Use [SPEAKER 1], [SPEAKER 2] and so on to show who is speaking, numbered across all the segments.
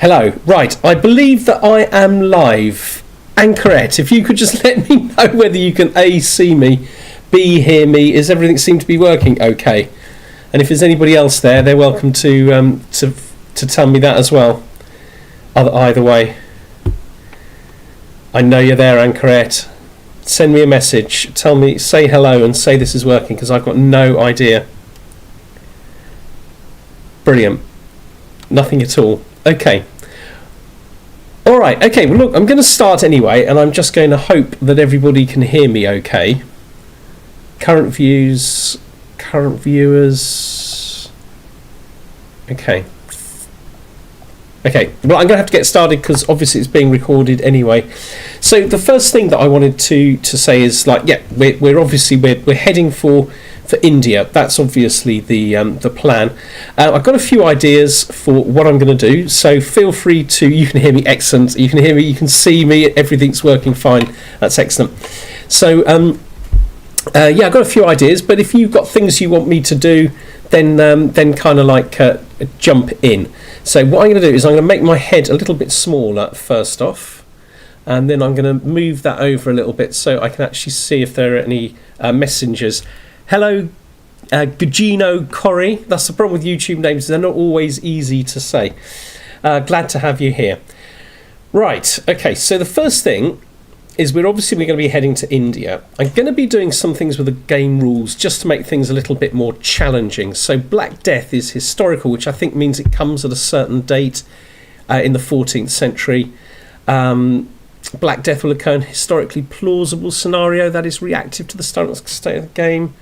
[SPEAKER 1] Hello. Right, I believe that I am live. Anchorette, if you could just let me know whether you can A, see me, B, hear me. Is everything seem to be working okay? And if there's anybody else there, they're welcome to tell me that as well. Either way. I know you're there, Anchorette. Send me a message. Tell me, say hello and say this is working, because I've got no idea. Brilliant. Nothing at all. Okay. All right. Okay. Well, look, I'm going to start anyway, and I'm just going to hope that everybody can hear me okay. Current views, current viewers. Okay. Okay. Well, I'm going to have to get started because obviously it's being recorded anyway. So the first thing that I wanted to say is, like, yeah, we're obviously we're heading for India. That's obviously the plan. I've got a few ideas for what I'm going to do, so feel free to. You can hear me, excellent. You can hear me, you can see me, everything's working fine. That's excellent. So yeah, I've got a few ideas, but if you've got things you want me to do, then kind of like jump in. So what I'm going to do is I'm going to make my head a little bit smaller first off, and then I'm going to move that over a little bit so I can actually see if there are any messengers. Hello, Gugino Corrie. That's the problem with YouTube names. They're not always easy to say. Glad to have you here. Right. Okay. So the first thing is we're going to be heading to India. I'm going to be doing some things with the game rules just to make things a little bit more challenging. So Black Death is historical, which I think means it comes at a certain date in the 14th century. Black Death will occur in a historically plausible scenario that is reactive to the state of the game.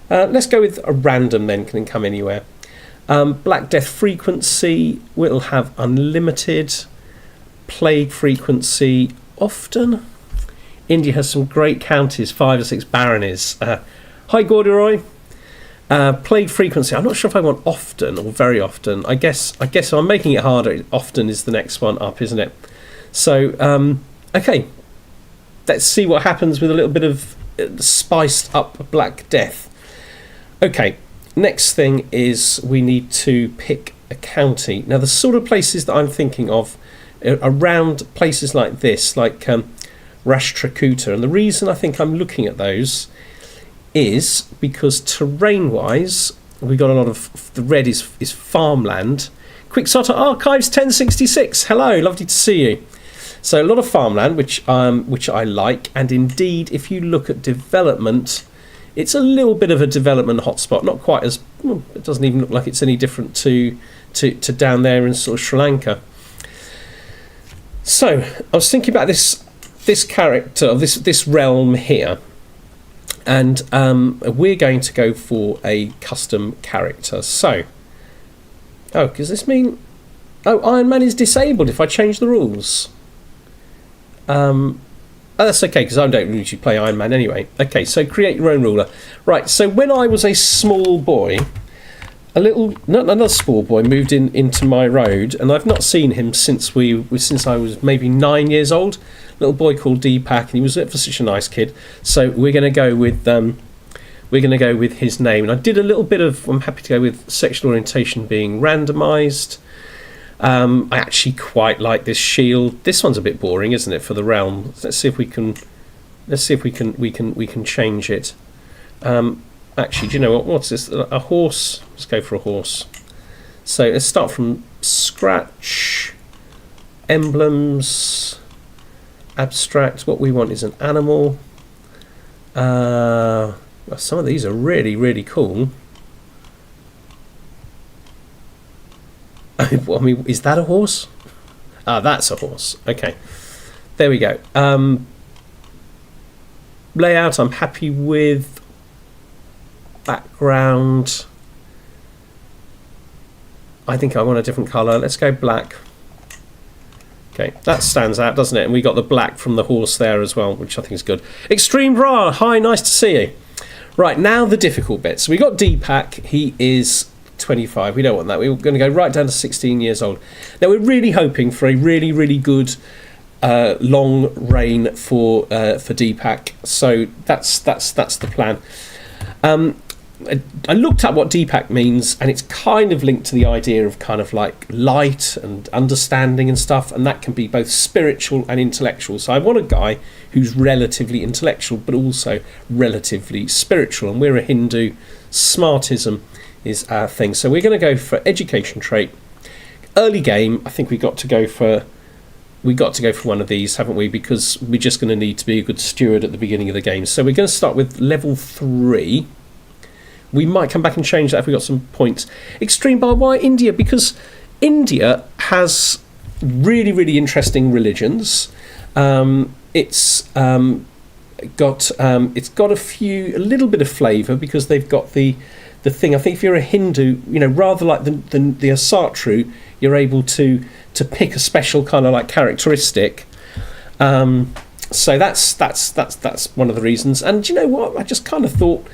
[SPEAKER 1] Let's go with a random then, can come anywhere. Black Death frequency will have unlimited. Plague frequency often. India has some great counties, 5 or 6 baronies. Hi Gorderoy. Plague frequency, I'm not sure if I want often or very often. I guess if I'm making it harder, often is the next one up, isn't it? So, okay. Let's see what happens with a little bit of spiced up Black Death. Okay, next thing is we need to pick a county. Now, the sort of places that I'm thinking of around places like this, like Rashtrakuta, and the reason I think I'm looking at those is because terrain-wise, we've got a lot of the red is farmland. Quickstarter Archives 1066. Hello, lovely to see you. So a lot of farmland, which I like, and indeed, if you look at development, it's a little bit of a development hotspot. Not quite as well, it doesn't even look like it's any different to down there in sort of Sri Lanka. So I was thinking about this character, this realm here, and we're going to go for a custom character. So, does this mean? Oh, Iron Man is disabled if I change the rules. That's okay, because I don't usually play Iron Man anyway. Okay, so create your own ruler. Right, so when I was a small boy, another small boy moved into my road, and I've not seen him since I was maybe 9 years old. Little boy called Deepak, and he was such a nice kid. So we're going to go with his name. And I did a little bit of. I'm happy to go with sexual orientation being randomised. I actually quite like this shield. This one's a bit boring, isn't it, for the realm? Let's see if we can change it. Actually, do you know what? What's this? A horse. Let's go for a horse. So let's start from scratch. Emblems. Abstract. What we want is an animal. Some of these are really, really cool. I mean, is that a horse? That's a horse. Okay, there we go. Layout, I'm happy with. Background, I think I want a different colour. Let's go black. Okay, that stands out, doesn't it? And we got the black from the horse there as well, which I think is good. Extreme Ra, hi, nice to see you. Right, now the difficult bit. So we got Deepak, he is 25. We don't want that. We're going to go right down to 16 years old. Now we're really hoping for a really, really good long reign for Deepak. So that's the plan. I looked at what Deepak means, and it's kind of linked to the idea of kind of like light and understanding and stuff, and that can be both spiritual and intellectual. So I want a guy who's relatively intellectual but also relatively spiritual, and we're a Hindu. Smartism is our thing. So we're going to go for education trait. Early game, I think we got to go for one of these, haven't we? Because we're just going to need to be a good steward at the beginning of the game. So we're going to start with level 3. We might come back and change that if we got some points. Extreme bar. Why India? Because India has really, really interesting religions. It's got a little bit of flavour because they've got the thing. I think if you're a Hindu, rather like the Asatru, you're able to pick a special kind of like characteristic. So that's one of the reasons. And you know what? I just kind of thought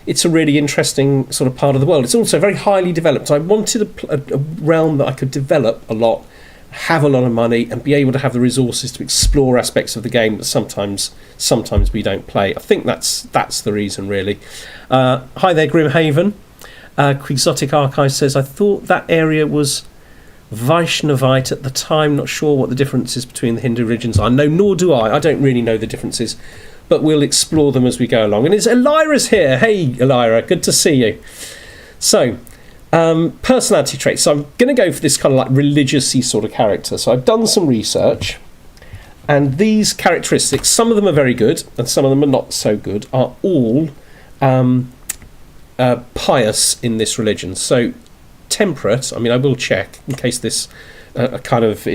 [SPEAKER 1] it's a really interesting sort of part of the world. It's also very highly developed. I wanted a realm that I could develop a lot, have a lot of money, and be able to have the resources to explore aspects of the game that sometimes we don't play. I think that's the reason, really. Hi there, Grimhaven. Quixotic Archive says, I thought that area was Vaishnavite at the time. Not sure what the difference is between the Hindu religions are. No, nor do I. I don't really know the differences, but we'll explore them as we go along. And it's Elira's here. Hey, Elira, good to see you. So, personality traits. So I'm going to go for this kind of like religious-y sort of character. So I've done some research, and these characteristics, some of them are very good and some of them are not so good, are all pious in this religion. So temperate, I will check in case this kind of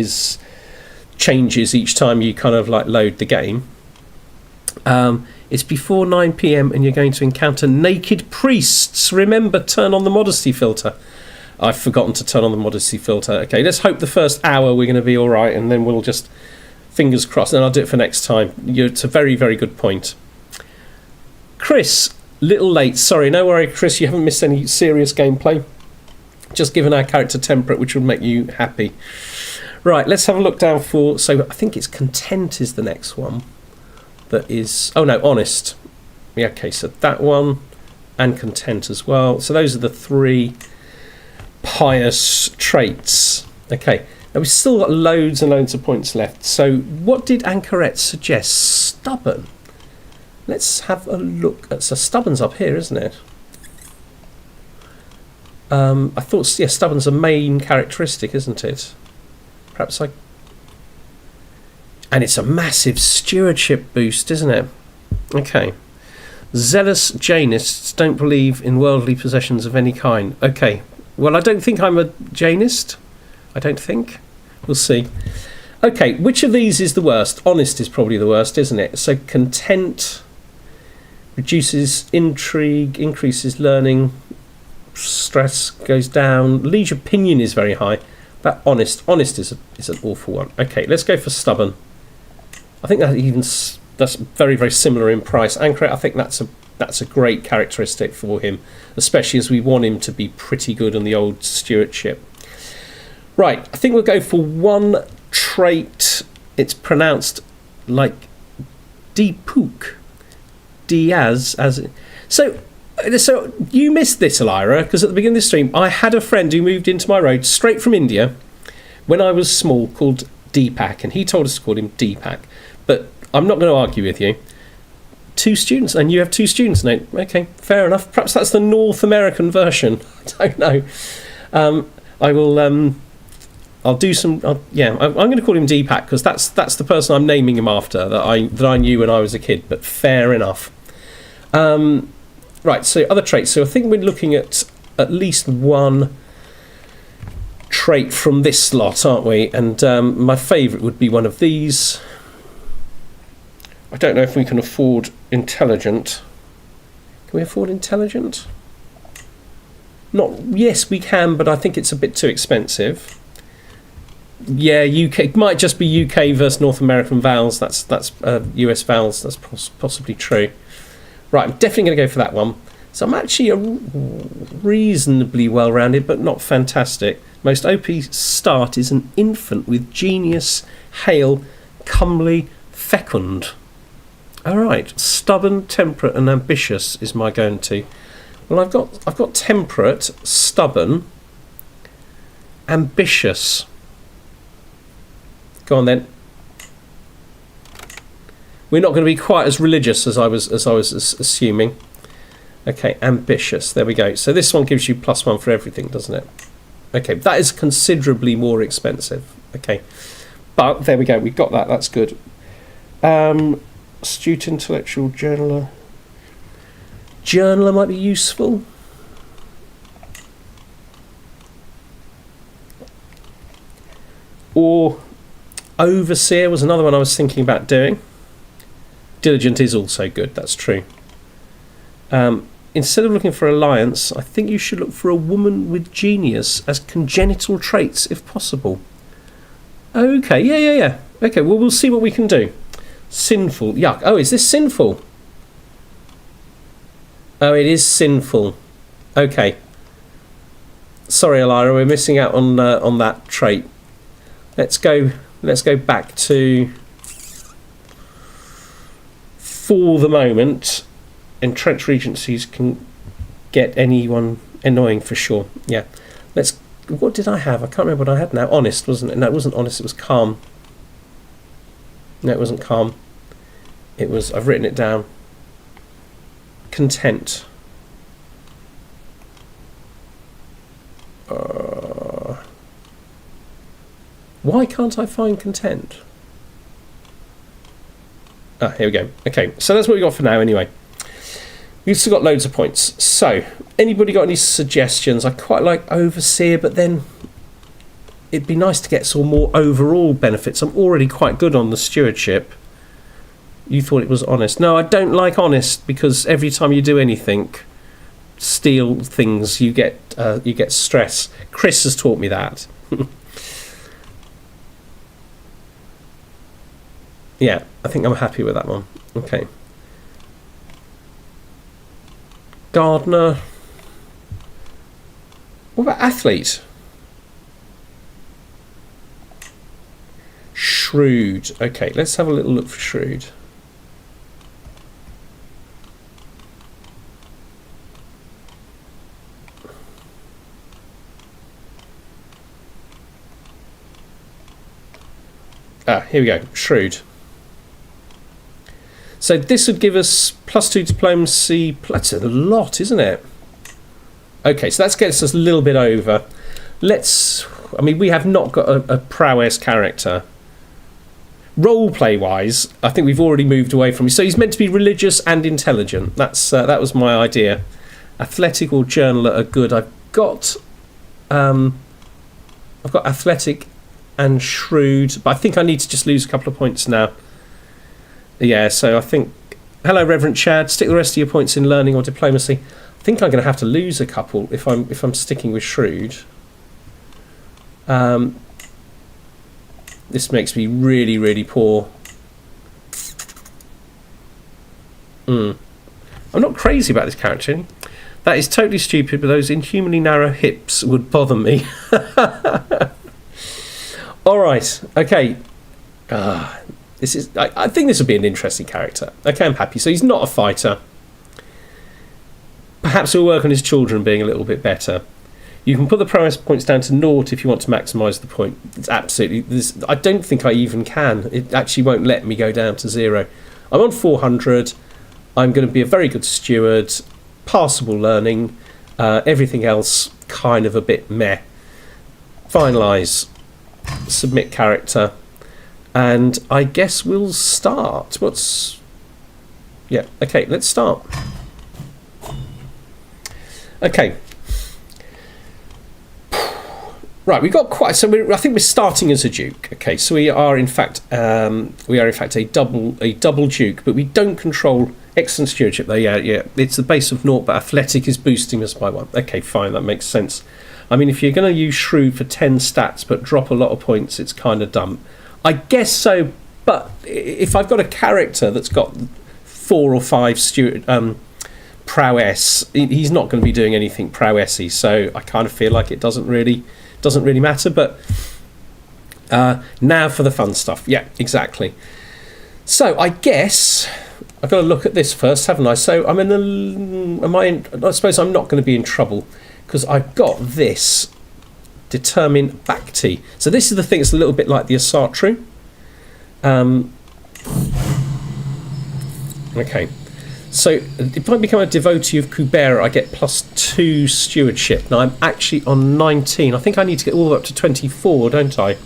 [SPEAKER 1] changes each time you kind of like load the game. It's before 9 p.m. and you're going to encounter naked priests. Remember, turn on the modesty filter. I've forgotten to turn on the modesty filter. Okay, let's hope the first hour we're going to be all right, and then we'll just fingers crossed, and I'll do it for next time. It's a very, very good point. Chris, little late. Sorry, no worry, Chris. You haven't missed any serious gameplay. Just given our character temperate, which will make you happy. Right, let's have a look down for... So I think it's content is the next one. That is... Oh, no, honest. Yeah, okay, so that one and content as well. So those are the 3 pious traits. Okay, now we've still got loads and loads of points left. So what did Anchoret suggest? Stubborn. Let's have a look at... So stubborn's up here, isn't it? I thought, yeah, stubborn's a main characteristic, isn't it? Perhaps I... And it's a massive stewardship boost, isn't it? Okay. Zealous Jainists don't believe in worldly possessions of any kind. Okay. Well, I don't think I'm a Jainist. I don't think. We'll see. Okay, which of these is the worst? Honest is probably the worst, isn't it? So content reduces intrigue, increases learning, stress goes down. Liege opinion is very high. But honest is an awful one. Okay, let's go for stubborn. I think that's very, very similar in price. Anchoret, I think that's a great characteristic for him, especially as we want him to be pretty good on the old stewardship. Right, I think we'll go for one trait. It's pronounced like Deepuk, Diaz as. So you missed this, Elira, because at the beginning of the stream, I had a friend who moved into my road straight from India when I was small called Deepak, and he told us to call him Deepak. But I'm not going to argue with you. 2 students, and you have 2 students, Nate. Okay, fair enough. Perhaps that's the North American version. I don't know. I will. I'll do some. I'm going to call him Deepak because that's the person I'm naming him after that I knew when I was a kid. But fair enough. Right. So other traits. So I think we're looking at least one trait from this lot, aren't we? And my favourite would be one of these. I don't know if we can afford intelligent. Can we afford intelligent? Yes, we can, but I think it's a bit too expensive. Yeah, UK. It might just be UK versus North American vowels. That's US vowels. That's possibly true. Right, I'm definitely going to go for that one. So I'm actually a reasonably well-rounded, but not fantastic. Most OP start is an infant with genius, hale, comely, fecund. All right, stubborn, temperate, and ambitious is my going-to. Well, I've got temperate, stubborn, ambitious. Go on then. We're not going to be quite as religious as I was assuming. Okay, ambitious. There we go. So this one gives you +1 for everything, doesn't it? Okay, that is considerably more expensive. Okay, but there we go. We've got that. That's good. Astute intellectual journaler. Journaler might be useful. Or overseer was another one I was thinking about doing. Diligent is also good. That's true. Instead of looking for alliance, I think you should look for a woman with genius as congenital traits, if possible. Okay, yeah. Okay, well, we'll see what we can do. Sinful. Yuck. Oh, is this sinful? Oh, it is sinful. Okay. Sorry, Elira, we're missing out on that trait. Let's go back to, for the moment, entrenched regencies can get anyone annoying for sure. Yeah. What did I have? I can't remember what I had now. Honest, wasn't it? No, it wasn't honest, it was calm. No, it wasn't calm. It was, I've written it down. Content. Why can't I find content? Ah, here we go. Okay, so that's what we got for now anyway. We've still got loads of points. So, anybody got any suggestions? I quite like overseer, but then it'd be nice to get some more overall benefits. I'm already quite good on the stewardship. You thought it was honest. No, I don't like honest, because every time you do anything, steal things, you get stress. Chris has taught me that. Yeah, I think I'm happy with that one. Okay. Gardener. What about athlete? Shrewd. Okay, let's have a little look for shrewd. Ah, here we go. Shrewd. So this would give us +2 diplomacy. That's a lot, isn't it? Okay, so that gets us a little bit over. I mean, we have not got a prowess character. Roleplay wise, I think we've already moved away from. So he's meant to be religious and intelligent. That was my idea. Athletic or journaler are good. I've got athletic and shrewd, but I think I need to just lose a couple of points now. Yeah, so I think, hello Reverend Chad, stick the rest of your points in learning or diplomacy. I think I'm going to have to lose a couple if I'm sticking with shrewd. This makes me really, really poor. I'm not crazy about this character. That is totally stupid, but those inhumanly narrow hips would bother me. All right, okay. I think this would be an interesting character. Okay, I'm happy. So he's not a fighter. Perhaps he'll work on his children being a little bit better. You can put the prowess points down to 0 if you want to maximise the point. It's absolutely... I don't think I even can. It actually won't let me go down to 0. I'm on 400. I'm going to be a very good steward. Passable learning. Everything else kind of a bit meh. Finalise. Submit character. And I guess we'll start. Yeah, okay, let's start. Okay. Right, we've got quite. So I think we're starting as a duke. Okay, so we are in fact a double duke, but we don't control excellent stewardship though. Yeah. It's the base of 0, but athletic is boosting us by 1. Okay, fine, that makes sense. I mean, if you're going to use shrewd for 10 stats but drop a lot of points, it's kind of dumb. I guess so, but if I've got a character that's got 4 or 5 prowess, he's not going to be doing anything prowessy. So I kind of feel like it doesn't really matter. But now for the fun stuff. Yeah, exactly. So I guess I've got to look at this first, haven't I? So I'm in the. I suppose I'm not going to be in trouble because I've got this determine bhakti. So this is the thing. It's a little bit like the asatru. Okay. So if I become a devotee of Kubera, I get +2 stewardship. Now I'm actually on 19. I think I need to get all the way up to 24, don't I?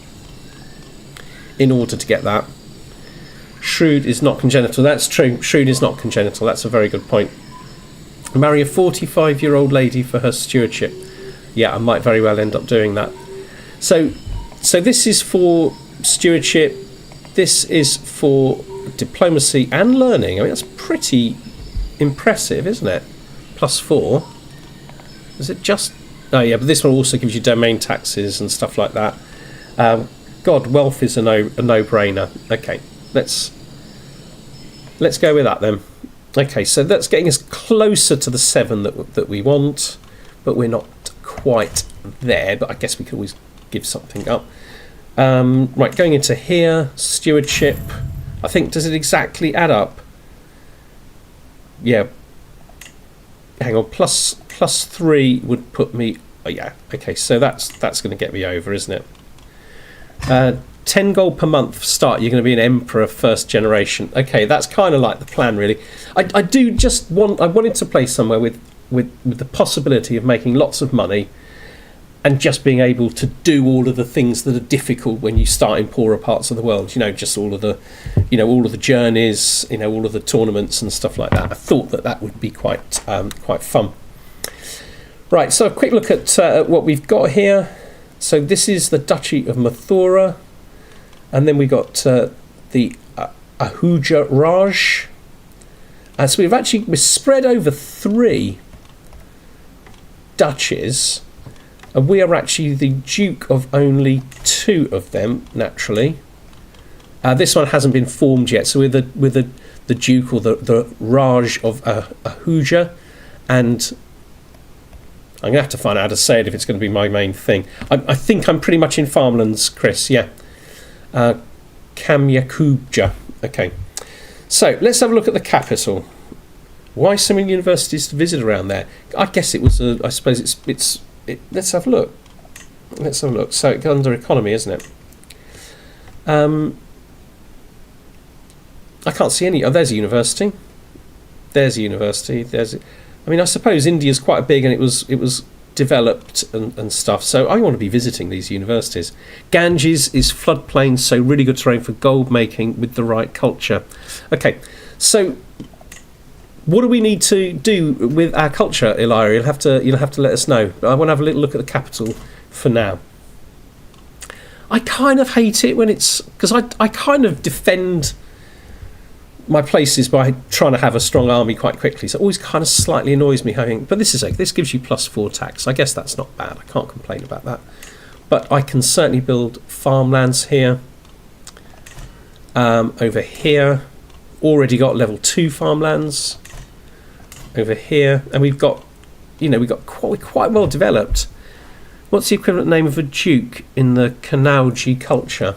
[SPEAKER 1] In order to get that. Shrewd is not congenital. That's true. Shrewd is not congenital. That's a very good point. Marry a 45-year-old lady for her stewardship. Yeah, I might very well end up doing that. So this is for stewardship. This is for diplomacy and learning. I mean, that's pretty impressive, isn't it? +4. Is it just? Oh yeah, but this one also gives you domain taxes and stuff like that. God, wealth is a no-brainer. Okay, let's go with that then. Okay, so that's getting us closer to the 7 that we want, but we're not quite there. But I guess we could always give something up. Right, going into here, stewardship. I think, does it exactly add up? Yeah. Hang on, plus 3 would put me. Oh yeah. Okay, so that's going to get me over, isn't it? 10 gold per month start. You're going to be an emperor first generation. Okay, that's kind of like the plan, really. I wanted to play somewhere with the possibility of making lots of money, and just being able to do all of the things that are difficult when you start in poorer parts of the world. Just all of the journeys, all of the tournaments and stuff like that. I thought that would be quite fun. Right, so a quick look at what we've got here. So this is the Duchy of Mathura, and then we got the Ahuja Raj. So we're spread over 3 duchies. And we are actually the Duke of only 2 of them, naturally. This one hasn't been formed yet, so we're the Duke or the Raj of Ahuja, and I'm going to have to find out how to say it if it's going to be my main thing. I think I'm pretty much in farmlands, Chris, yeah. Kamyakubja. Okay. So let's have a look at the capital. Why so many universities to visit around there? I guess it was, I suppose it's let's have a look. So it's under economy, isn't it? I can't see any. Oh, there's a university. I mean, I suppose India's quite big, and it was developed and stuff. So I want to be visiting these universities. Ganges is floodplain, so really good terrain for gold making with the right culture. Okay, so what do we need to do with our culture, Ilaria? You'll have to let us know. I want to have a little look at the capital for now. I kind of hate it when it's, because I kind of defend my places by trying to have a strong army quite quickly. So it always kind of slightly annoys me having. But this gives you +4 tax. I guess that's not bad. I can't complain about that. But I can certainly build farmlands here. Over here, already got level 2 farmlands. Over here, and we've got quite well developed. What's the equivalent name of a duke in the Kanauji culture?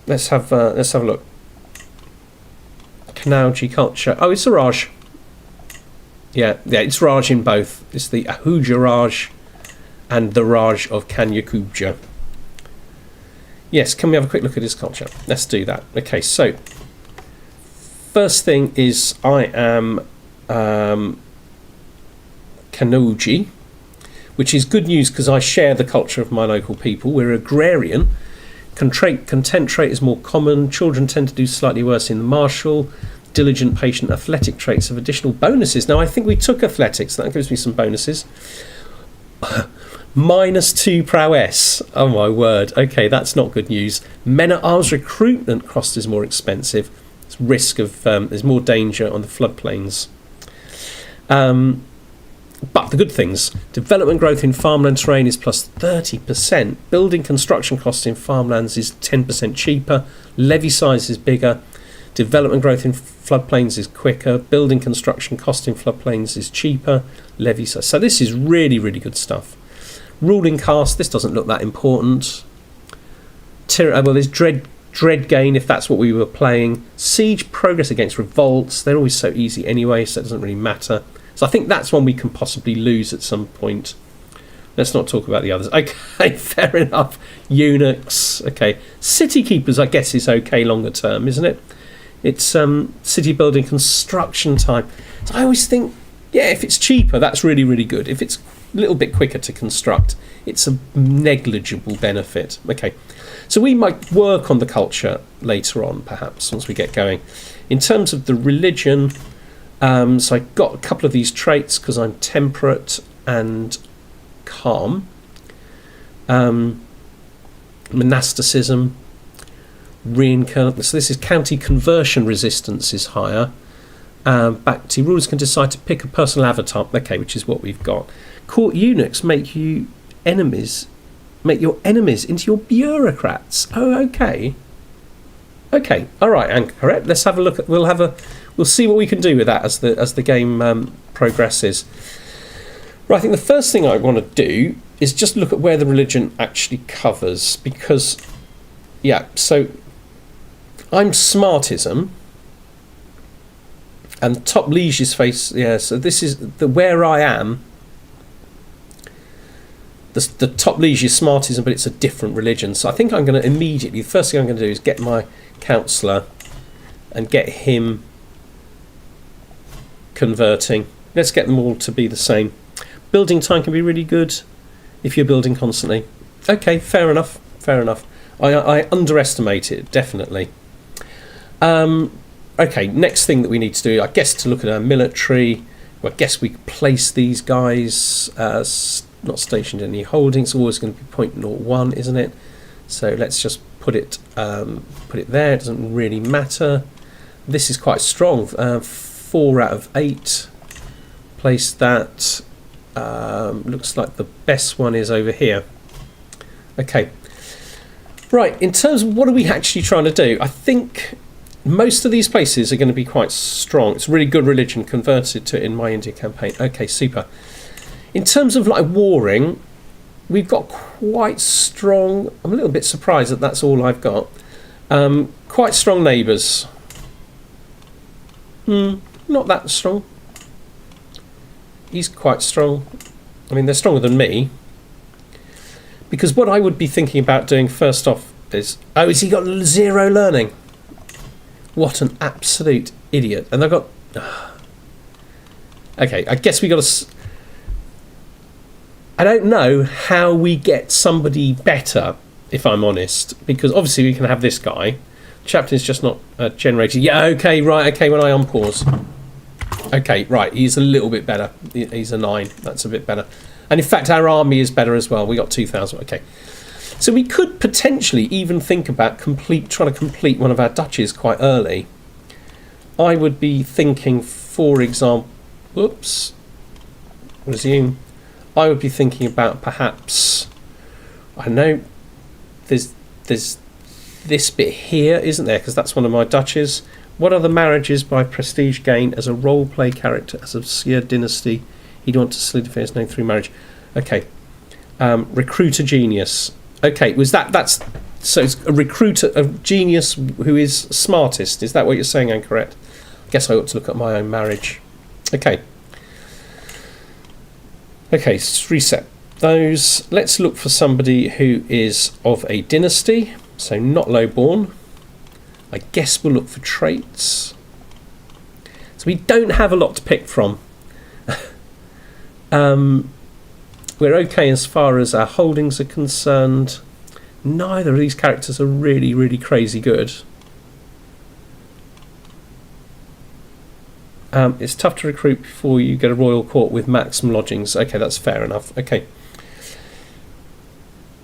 [SPEAKER 1] Let's have a look. Kanauji culture. Oh, it's a Raj. Yeah, it's Raj in both. It's the Ahuja Raj and the Raj of Kanyakubja. Yes, can we have a quick look at his culture? Let's do that. Okay, so first thing is I am Kanauji, which is good news because I share the culture of my local people. We're agrarian. Content trait is more common. Children tend to do slightly worse in the martial. Diligent, patient, athletic traits have additional bonuses. Now, I think we took athletics. That gives me some bonuses. -2 prowess. Oh, my word. Okay, that's not good news. Men-at-arms recruitment cost is more expensive. It's risk of... there's more danger on the floodplains. But the good things, development growth in farmland terrain is +30%. Building construction costs in farmlands is 10% cheaper. Levy size is bigger. Development growth in floodplains is quicker. Building construction cost in floodplains is cheaper. Levy size. So this is really, really good stuff. Ruling caste, this doesn't look that important. Well, there's Dread gain, if that's what we were playing. Siege progress against revolts. They're always so easy anyway, so it doesn't really matter. So I think that's one we can possibly lose at some point. Let's not talk about the others. Okay, fair enough. Eunuchs. Okay. City keepers, I guess, is okay longer term, isn't it? It's city building construction time. So I always think, yeah, if it's cheaper, that's really, really good. If it's a little bit quicker to construct, it's a negligible benefit. Okay. So we might work on the culture later on, perhaps, once we get going. In terms of the religion, so I got a couple of these traits because I'm temperate and calm. Monasticism, reincarnate. So this is county conversion resistance is higher. Bhakti rulers can decide to pick a personal avatar. Okay, which is what we've got. Court eunuchs make your enemies into your bureaucrats. Oh, okay. Okay, all right, Anchoret. Let's have a look at. We'll see what we can do with that as the game progresses. Right, I think the first thing I want to do is just look at where the religion actually covers, because, yeah. So I'm smartism, and the top liege's face. Yeah, so this is where I am. The top liege is smartism, but it's a different religion. So I think I'm going to immediately, the first thing I'm going to do is get my counsellor and get him converting. Let's get them all to be the same. Building time can be really good if you're building constantly. Okay, fair enough. I underestimate it, definitely. Okay, next thing that we need to do, I guess, to look at our military. Well, I guess we place these guys not stationed in any holdings. Always going to be 0.01, isn't it? So let's just put it there. It doesn't really matter. This is quite strong. 4 out of 8. Place that. Looks like the best one is over here. Okay. Right, in terms of what are we actually trying to do, I think most of these places are going to be quite strong. It's a really good religion, converted to it in my India campaign. Okay, super. In terms of like warring, we've got quite strong. I'm a little bit surprised that that's all I've got. Quite strong neighbours. Not that strong. He's quite strong. I mean, they're stronger than me. Because what I would be thinking about doing first off is, has he got 0 learning? What an absolute idiot. And I've got... Okay, I guess we got to... I don't know how we get somebody better, if I'm honest, because obviously we can have this guy. Chapter is just not generated. Yeah, okay, right, okay, when I unpause. Okay, right, he's a little bit better. He's a 9, that's a bit better. And in fact, our army is better as well. We got 2,000, okay. So we could potentially even think about trying to complete one of our duchies quite early. I would be thinking, for example, resume. I would be thinking about perhaps, I know there's this bit here, isn't there? Because that's one of my duchies. What are the marriages by prestige gain as a role play character as a Seer dynasty? He'd want to solidify his name through marriage. Okay. Recruit a genius. Okay, that's so it's a recruiter, a genius who is smartest. Is that what you're saying, Anchoret? I guess I ought to look at my own marriage. Okay. Okay, let's reset those. Let's look for somebody who is of a dynasty, so not lowborn. I guess we'll look for traits. So we don't have a lot to pick from. We're okay as far as our holdings are concerned. Neither of these characters are really, really crazy good. It's tough to recruit before you get a royal court with maximum lodgings. Okay, that's fair enough. Okay.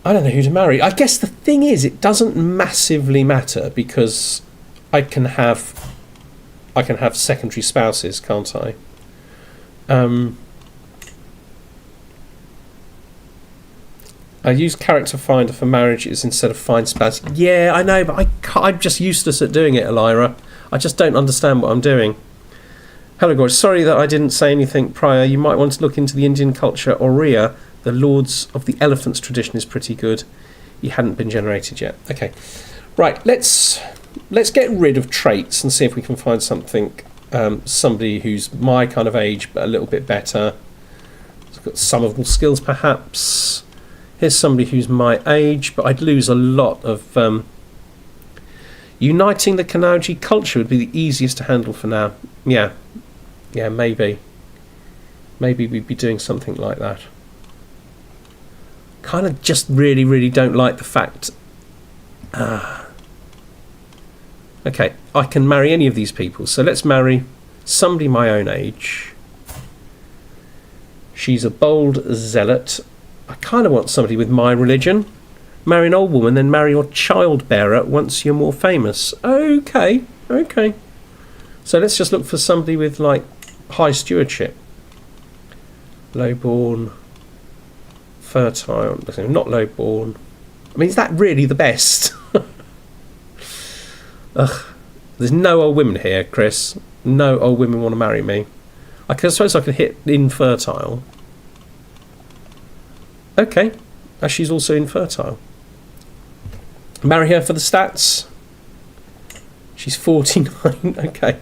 [SPEAKER 1] I don't know who to marry. I guess the thing is, it doesn't massively matter because I can have secondary spouses, can't I? I use character finder for marriages instead of find spouse. Yeah, I know, but I'm just useless at doing it, Elira. I just don't understand what I'm doing. Hello, Gorge. Sorry that I didn't say anything prior. You might want to look into the Indian culture. Oriya, the Lords of the Elephants tradition, is pretty good. He hadn't been generated yet. Okay. Right, let's get rid of traits and see if we can find something, somebody who's my kind of age but a little bit better. It's got summable skills perhaps. Here's somebody who's my age, but I'd lose a lot of... uniting the Kanauji culture would be the easiest to handle for now. Yeah, maybe. Maybe we'd be doing something like that. Kind of just really, really don't like the fact... Okay, I can marry any of these people. So let's marry somebody my own age. She's a bold zealot. I kind of want somebody with my religion. Marry an old woman, then marry your child bearer once you're more famous. Okay. So let's just look for somebody with, like, high stewardship. Lowborn. Fertile. Not lowborn. I mean, is that really the best? Ugh. There's no old women here, Chris. No old women want to marry me. I suppose I could hit infertile. Okay. She's also infertile. Marry her for the stats. She's 49. Okay.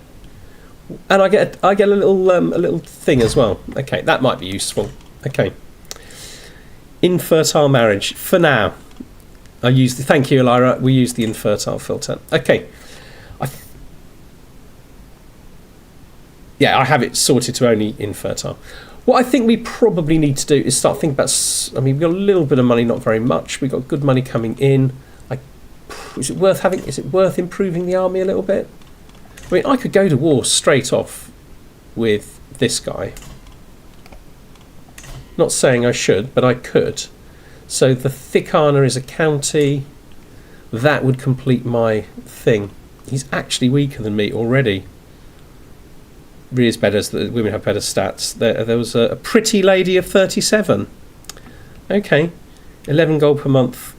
[SPEAKER 1] And I get a little thing as well. Okay, that might be useful. Okay. Infertile marriage for now. Thank you, Elira. We use the infertile filter. Okay. I have it sorted to only infertile. What I think we probably need to do is start thinking about... I mean, we've got a little bit of money, not very much. We've got good money coming in. Is it worth improving the army a little bit? I mean, I could go to war straight off with this guy. Not saying I should, but I could. So the Thicana is a county. That would complete my thing. He's actually weaker than me already. Really is better, so the women have better stats. There was a pretty lady of 37. Okay. 11 gold per month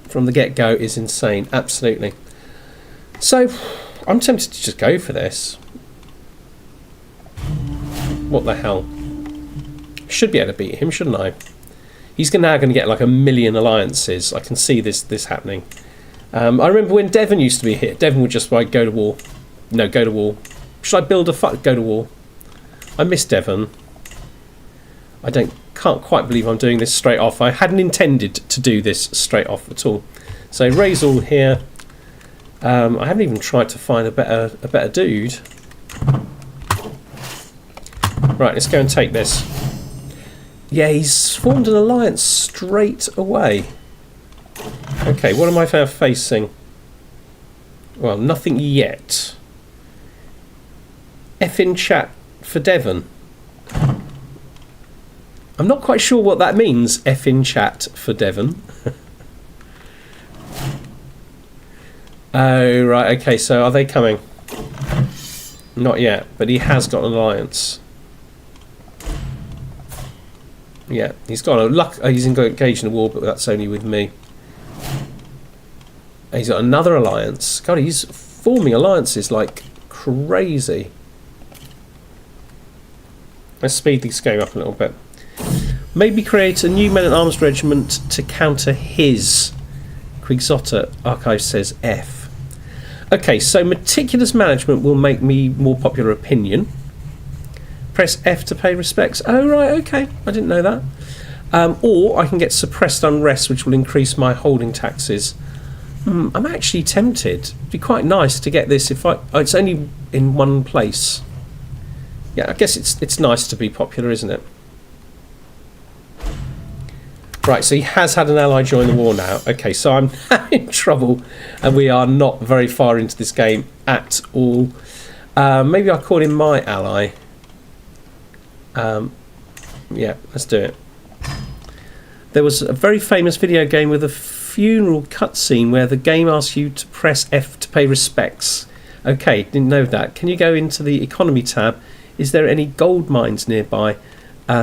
[SPEAKER 1] from the get-go is insane. Absolutely. So, I'm tempted to just go for this. What the hell? Should be able to beat him, shouldn't I? He's now going to get like 1 million alliances. I can see this happening. I remember when Devon used to be here. Devon would just like go to war. No, go to war. Should I build a go to war? I miss Devon. I can't quite believe I'm doing this straight off. I hadn't intended to do this straight off at all. So raise all here. I haven't even tried to find a better dude. Right, let's go and take this. Yeah, he's formed an alliance straight away. Okay, what am I facing? Well, nothing yet. F in chat for Devon. I'm not quite sure what that means, F in chat for Devon. Oh, right, okay, so are they coming? Not yet, but he has got an alliance. Yeah, he's got he's engaged in a war, but that's only with me. He's got another alliance. God, he's forming alliances like crazy. Let's speed this game up a little bit. Maybe create a new men-at-arms regiment to counter his. Quixote Archive says F. Okay, so meticulous management will make me more popular opinion. Press F to pay respects. Oh, right, okay. I didn't know that. Or I can get suppressed unrest, which will increase my holding taxes. I'm actually tempted. It'd be quite nice to get this if it's only in one place. Yeah, I guess it's nice to be popular, isn't it? Right, so he has had an ally join the war now. Okay, so I'm in trouble, and we are not very far into this game at all. Maybe I'll call him my ally. Yeah, let's do it. There was a very famous video game with a funeral cutscene where the game asks you to press F to pay respects. Okay, didn't know that. Can you go into the economy tab? Is there any gold mines nearby?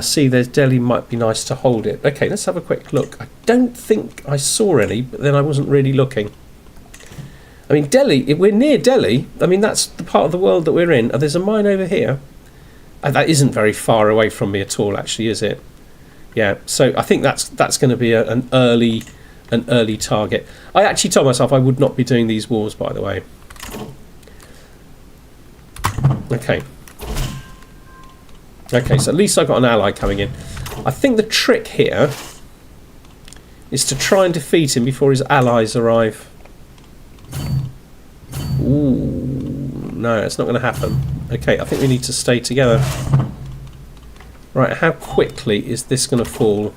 [SPEAKER 1] See, there's Delhi, might be nice to hold it. Okay, let's have a quick look. I don't think I saw any, but then I wasn't really looking. I mean, Delhi, we're near Delhi. I mean, that's the part of the world that we're in. There's a mine over here. That isn't very far away from me at all, actually, is it? Yeah, so I think that's going to be an early an early target. I actually told myself I would not be doing these wars, by the way. Okay. Okay, so at least I got an ally coming in. I think the trick here is to try and defeat him before his allies arrive. Ooh, no, it's not going to happen. Okay, I think we need to stay together. Right, how quickly is this going to fall?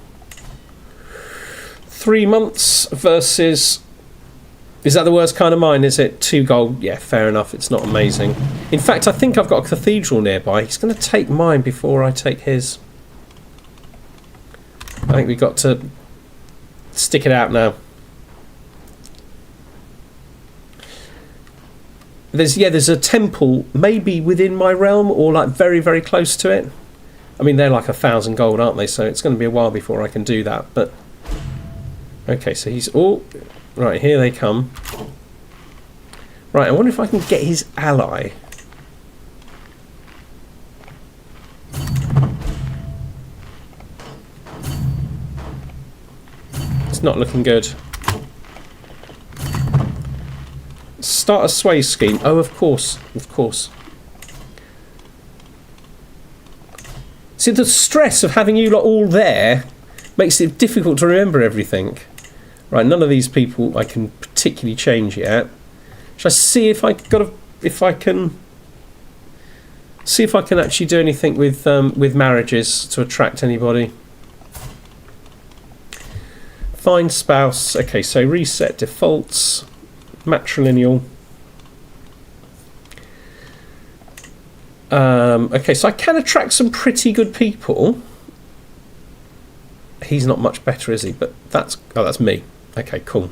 [SPEAKER 1] 3 months versus... Is that the worst kind of mine, is it? 2 gold? Yeah, fair enough. It's not amazing. In fact, I think I've got a cathedral nearby. He's going to take mine before I take his. I think we've got to stick it out now. There's a temple maybe within my realm or like very, very close to it. I mean, they're like 1,000 gold, aren't they? So it's going to be a while before I can do that. But okay, so he's all right. Here they come. Right, I wonder if I can get his ally. It's not looking good. Start a sway scheme. Oh, of course, of course. See, the stress of having you lot all there makes it difficult to remember everything. Right, none of these people I can particularly change yet. Shall I see if I can actually do anything with marriages to attract anybody? Find spouse. Okay, so reset defaults. Matrilineal. Okay, so I can attract some pretty good people. He's not much better, is he? But that's me. Okay, cool.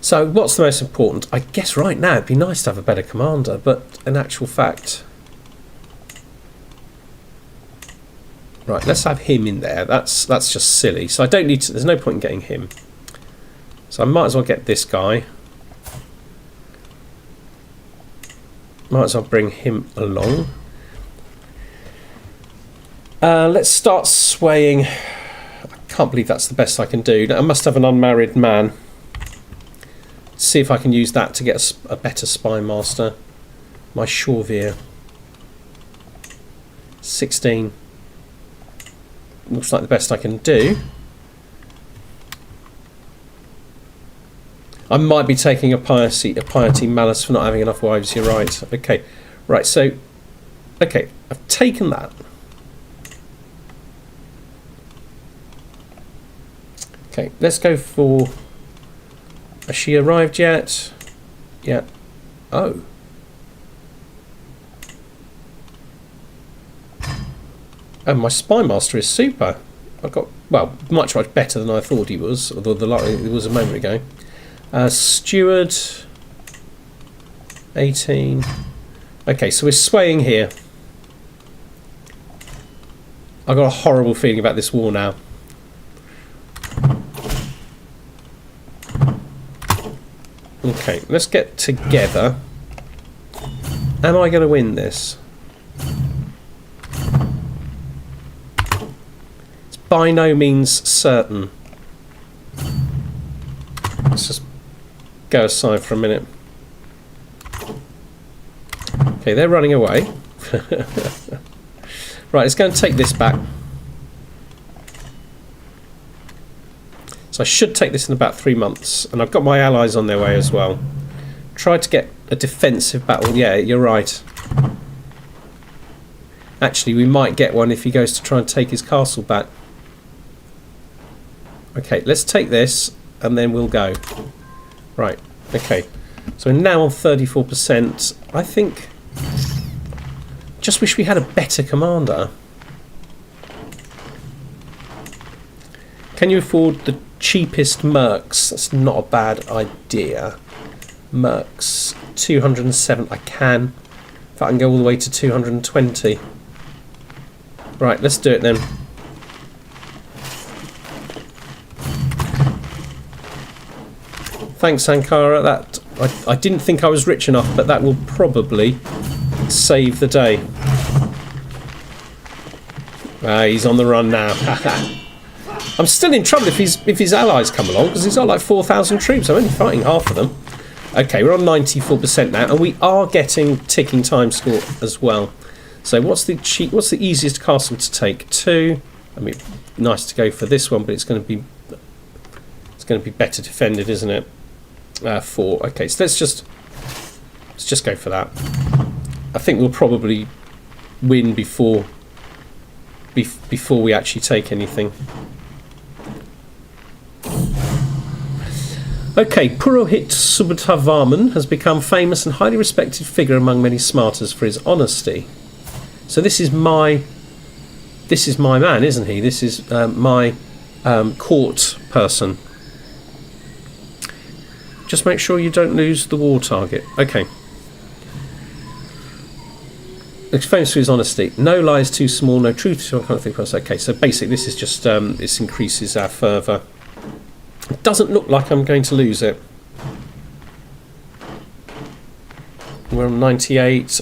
[SPEAKER 1] So what's the most important? I guess right now it'd be nice to have a better commander, but in actual fact... Right, let's have him in there. That's just silly. So I don't need to... There's no point in getting him. So I might as well get this guy. Might as well bring him along. Let's start swaying. I can't believe that's the best I can do. I must have an unmarried man. See if I can use that to get a better spy master. My Shorevere. 16. Looks like the best I can do. I might be taking a piety malice for not having enough wives. You're right. Okay, right. So, okay, I've taken that. Okay, let's go for. Has she arrived yet? Yeah. Oh. And my spy master is super. I've got much better than I thought he was. Although it was a moment ago. Steward 18. Okay, so we're swaying here. I've got a horrible feeling about this war now. Okay, let's get together. Am I going to win this? It's by no means certain. Let's just go aside for a minute. Okay, they're running away. Right, let's go and take this back. So I should take this in about 3 months, and I've got my allies on their way as well. Try to get a defensive battle. Yeah, you're right. Actually, we might get one if he goes to try and take his castle back. Okay, let's take this, and then we'll go. Right, okay. So we're now on 34%. I think... Just wish we had a better commander. Can you afford the cheapest mercs? That's not a bad idea. Mercs, 207. I can. If I can go all the way to 220. Right, let's do it then. Thanks, Sankara. That I didn't think I was rich enough, but that will probably save the day. He's on the run now. I'm still in trouble if his allies come along, because he's got like 4,000 troops. I'm only fighting half of them. Okay, we're on 94% now, and we are getting ticking time score as well. So what's the easiest castle to take? 2. I mean, nice to go for this one, but it's going to be better defended, isn't it? 4. Okay, so let's just go for that. I think we'll probably win before we actually take anything. Okay, Purohit Subhatavarman has become famous and highly respected figure among many smarters for his honesty. So this is my man, isn't he? This is my court person. Just make sure you don't lose the war target. Okay. It's famous for his honesty. No lies too small, no truth too kind of thing. Okay, so basically this is just this increases our fervour. It doesn't look like I'm going to lose it. We're on 98.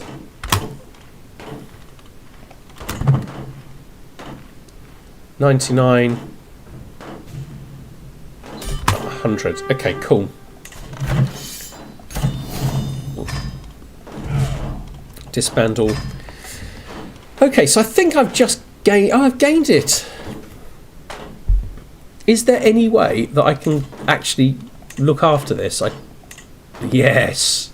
[SPEAKER 1] $99. 100. Okay, cool. Disband all. Okay, so I think I've just gained. Oh, I've gained it. Is there any way that I can actually look after this? Yes.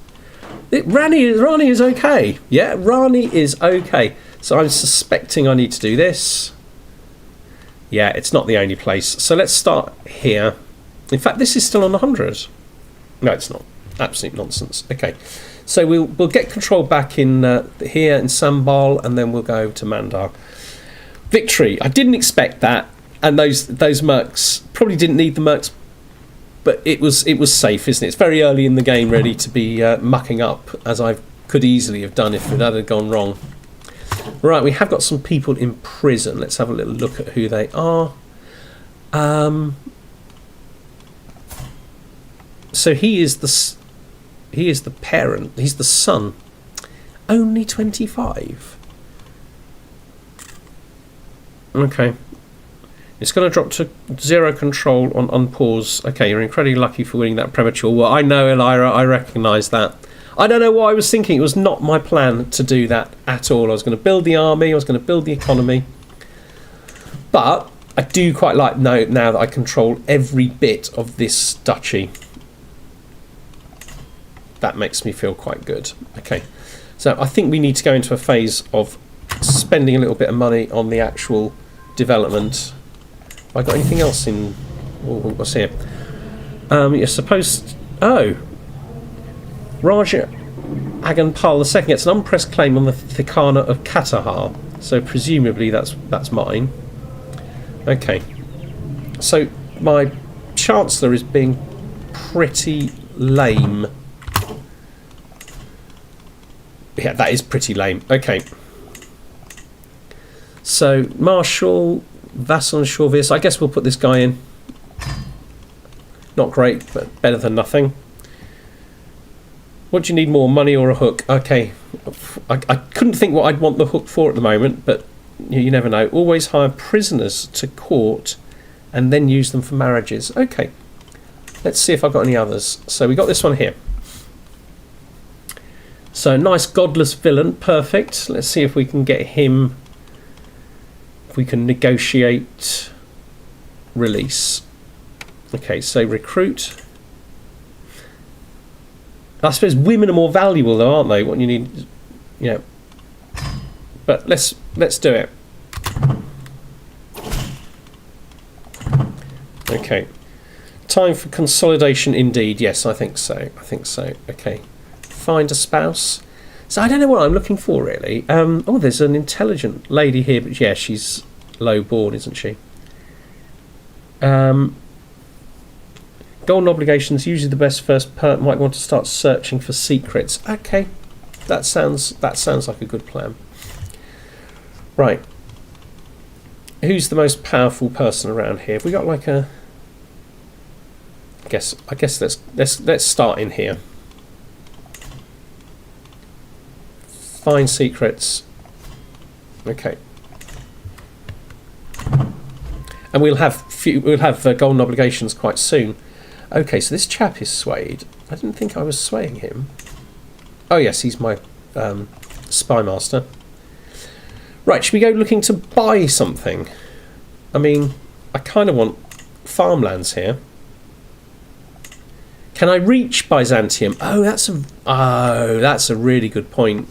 [SPEAKER 1] Rani is okay. Yeah, Rani is okay. So I'm suspecting I need to do this. Yeah, it's not the only place. So let's start here. In fact, this is still on 100. No, it's not. Absolute nonsense. Okay. So we'll get control back in here in Sambal, and then we'll go to Mandar. Victory. I didn't expect that. And those mercs probably didn't need the mercs, but it was safe, isn't it? It's very early in the game, ready to be mucking up, as I could easily have done if it had gone wrong. Right, we have got some people in prison. Let's have a little look at who they are. So he is the parent. He's the son. Only 25. Okay. It's going to drop to 0 control on unpause. Okay, you're incredibly lucky for winning that premature war. I know, Elira, I recognise that. I don't know what I was thinking. It was not my plan to do that at all. I was going to build the army. I was going to build the economy. But I do quite like now that I control every bit of this duchy. That makes me feel quite good. Okay, so I think we need to go into a phase of spending a little bit of money on the actual development. Have I got anything else in? What's here? You're supposed. Oh, Raja Aganpal II gets an unpressed claim on the Thikana of Katahar. So presumably that's mine. Okay. So my Chancellor is being pretty lame. Yeah, that is pretty lame. Okay. So Marshal Vasson Chauvis. I guess we'll put this guy in. Not great, but better than nothing. What do you need more, money or a hook? Okay. I couldn't think what I'd want the hook for at the moment, but you never know. Always hire prisoners to court and then use them for marriages. Okay. Let's see if I've got any others. So we got this one here. So nice godless villain. Perfect. Let's see if we can get him. If we can negotiate release. Okay, so recruit. I suppose women are more valuable though, aren't they? What you need, yeah. But let's do it. Okay. Time for consolidation indeed. Yes, I think so. Okay. Find a spouse. So I don't know what I'm looking for really. Oh, there's an intelligent lady here, but yeah, she's low born, isn't she? Golden obligations, usually the best first part. Might want to start searching for secrets. Okay, that sounds like a good plan. Right, who's the most powerful person around here? Have we got like a? I guess let's start in here. Find secrets. Okay. and we'll have golden obligations quite soon. Okay, so this chap is swayed. I didn't think I was swaying him. Oh yes, he's my spy master. Right, should we go looking to buy something? I mean, I kind of want farmlands here. Can I reach Byzantium? Oh, that's a really good point.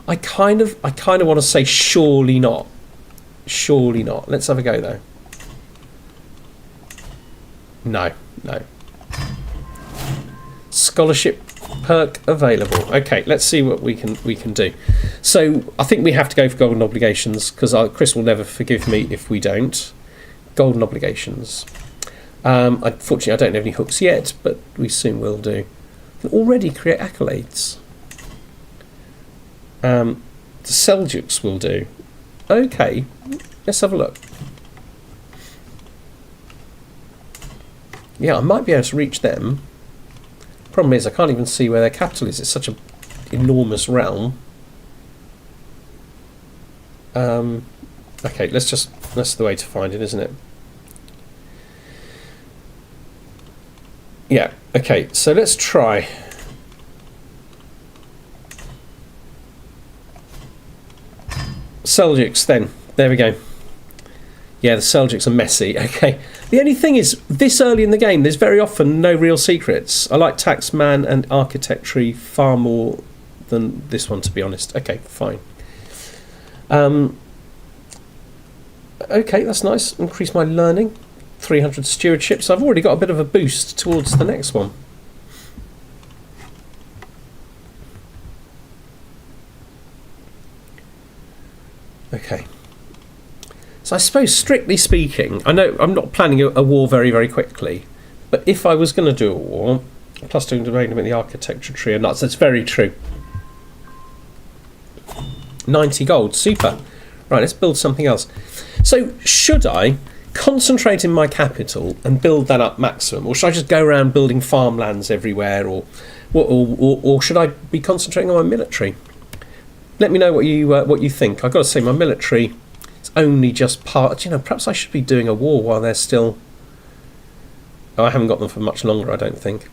[SPEAKER 1] I kind of want to say surely not. Surely not. Let's have a go though. No. Scholarship perk available. Okay, let's see what we can do. So I think we have to go for golden obligations because Chris will never forgive me if we don't. Golden obligations. Unfortunately, I don't have any hooks yet, but we soon will do. Can already create accolades. The Seljuks will do. Okay, let's have a look. Yeah, I might be able to reach them. Problem is, I can't even see where their capital is. It's such an enormous realm. Okay, that's the way to find it, isn't it? Yeah, okay, so let's try. Seljuks then. There we go. Yeah, the Seljuks are messy. Okay. The only thing is, this early in the game, there's very often no real secrets. I like Taxman and Architecture far more than this one, to be honest. Okay, fine. Okay, that's nice. Increase my learning. 300 stewardship. So I've already got a bit of a boost towards the next one. Okay. So I suppose, strictly speaking, I know I'm not planning a war very, very quickly, but if I was going to do a war, plus doing in the architecture tree and nuts, that's very true. 90 gold, super. Right, let's build something else. So should I concentrate in my capital and build that up maximum, or should I just go around building farmlands everywhere, or should I be concentrating on my military? Let me know what you think. I've got to say, my military is only just part. You know, perhaps I should be doing a war while they're still. Oh, I haven't got them for much longer, I don't think.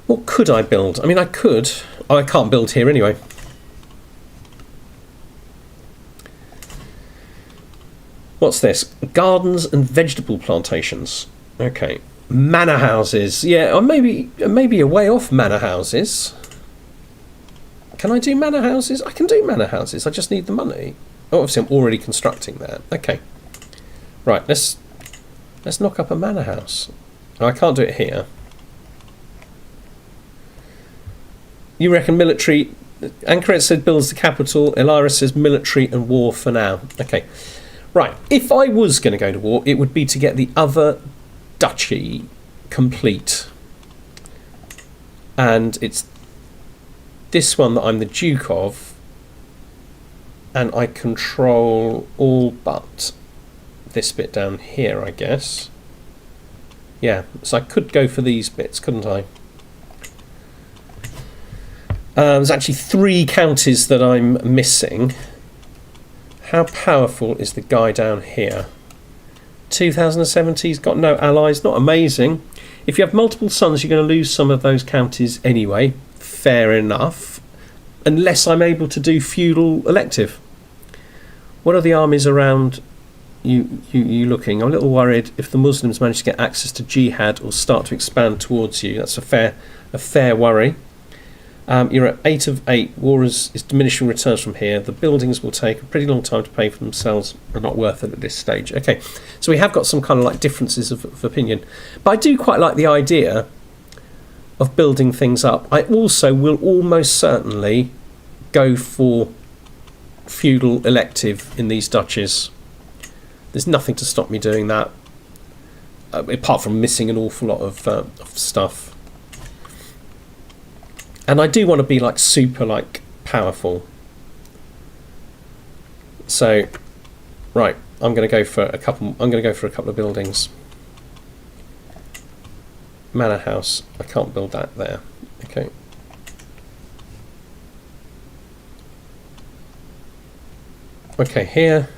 [SPEAKER 1] What could I build? I mean, I could. Oh, I can't build here anyway. What's this? Gardens and vegetable plantations. Okay. Manor houses. Yeah, or maybe a way off manor houses. Can I do manor houses? I can do manor houses. I just need the money. Oh, obviously I'm already constructing that. Okay. Right, let's knock up a manor house. Oh, I can't do it here. You reckon military? Anchoret said builds the capital. Elira says military and war for now. Okay. Right, if I was going to go to war, it would be to get the other duchy complete. And it's this one that I'm the Duke of. And I control all but this bit down here, I guess. Yeah, so I could go for these bits, couldn't I? There's actually 3 counties that I'm missing. How powerful is the guy down here? 2070, he's got no allies, not amazing. If you have multiple sons, you're going to lose some of those counties anyway. Fair enough. Unless I'm able to do feudal elective. What are the armies around you looking? I'm a little worried if the Muslims manage to get access to jihad or start to expand towards you. That's a fair worry. You're at 8 of 8. War is diminishing returns from here. The buildings will take a pretty long time to pay for themselves. Are not worth it at this stage. Okay, so we have got some kind of like differences of opinion. But I do quite like the idea of building things up. I also will almost certainly go for feudal elective in these duchies. There's nothing to stop me doing that. Apart from missing an awful lot of stuff. And I do want to be like super like powerful. So, right, I'm going to go for a couple. I'm going to go for a couple of buildings. Manor house. I can't build that there. Okay. Okay, here,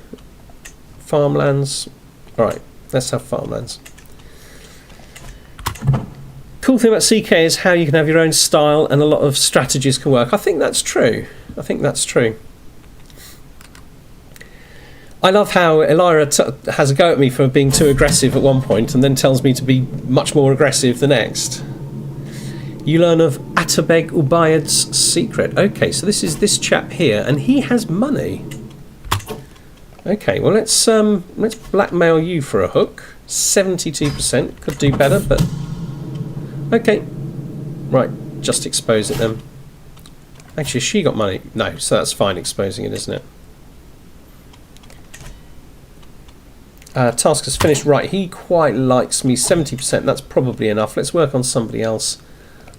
[SPEAKER 1] farmlands. All right, let's have farmlands. Cool thing about CK is how you can have your own style and a lot of strategies can work. I think that's true. I think that's true. I love how Elira has a go at me for being too aggressive at one point and then tells me to be much more aggressive the next. You learn of Atabeg Ubayd's secret. Okay, so this is this chap here, and he has money. Okay, well let's blackmail you for a hook. 72%, could do better, but okay. Right, just expose it then. Actually, she got money. No, so that's fine exposing it, isn't it? Task is finished. Right, he quite likes me. 70%, that's probably enough. Let's work on somebody else.